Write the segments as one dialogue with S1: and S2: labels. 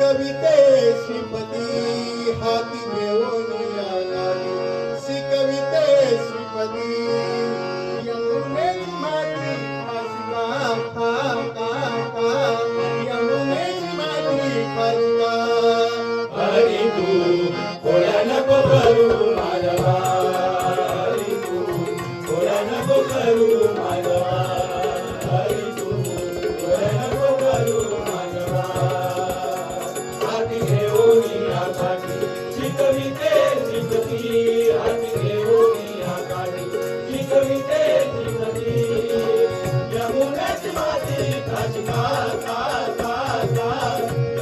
S1: शिकविते श्रीपती हाती घेऊन या गाडी शिकविते श्रीपती यमुनेची माती खासगा खा का का यमुनेची माती खासगा
S2: हरी तू कोळ्या नको करू माधवा हरी तू कोळ्या नको करू माधवा हरी तू कोळ्या नको करू माधवा हाती घेऊन या काठी शिकविते श्रीपती हाती घेऊन या काठी शिकविते श्रीपती यमुनेची माती खासगा का का का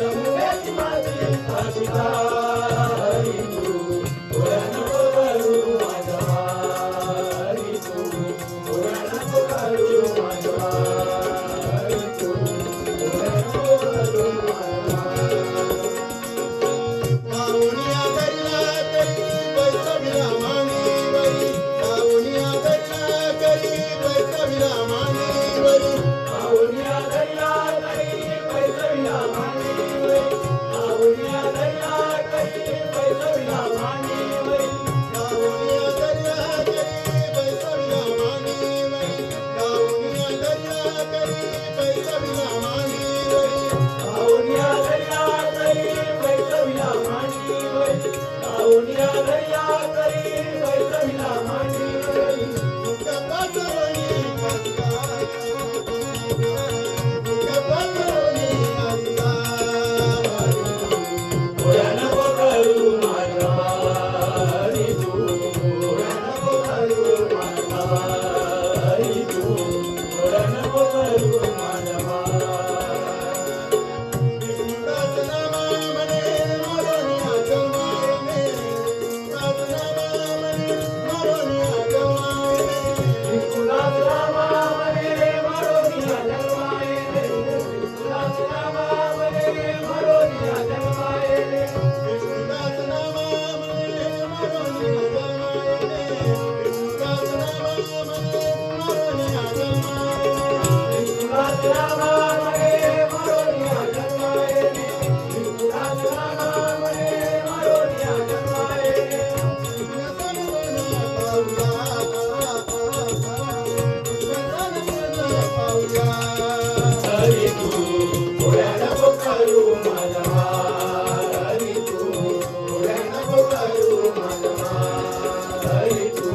S2: यमुनेची माती खासगा हरी तू कोळ्या नको करू माधवा हरी तू कोळ्या नको करू माधवा हरी तू कोळ्या नको करू माधवा
S1: पाहुण्या घरला करी बैसविला मानेवरी पाहुण्या घरला करी बैसविला मानेवरी
S2: पाहुण्या घरला करी बैसविला मानेवरी पाहुण्या घरला करी बैसविला मानेवरी
S1: पाहुण्या घरला करी बैसविला मानेवरी पाहुण्या घरला करी बैसविला मानेवरी
S2: पाहुण्या घरला करी बैसविला मानेवरी पाहुण्या घरला करी बैसविला मानेवरी
S1: मुकपातवणी खासगा मुकपातवणी खासगा
S2: कोळ्या नको करू माधवा हरी तू कोळ्या नको करू माधवा हरी तू कोळ्या नको करू माधवा विपुलास रामा मने मरोनिया जन्माये रे विपुलास रामा मने मरोनिया जन्माये रे विपुलास रामा मने मरोनिया जन्माये रे विपुलास रामा मने मरोनिया जन्माये रे हरी तू कोळ्या नको करू माधवा हरी तू कोळ्या नको करू माधवा हरी तू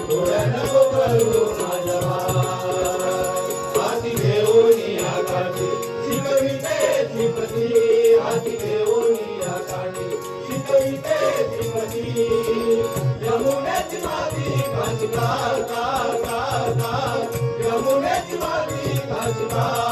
S2: कोळ्या नको करू माधवा हाती घेऊन या काठी शिकविते श्रीपती हाती घेऊन या काठी शिकविते श्रीपती यमुनेची माती खासगा का का का यमुनेची माती खासगा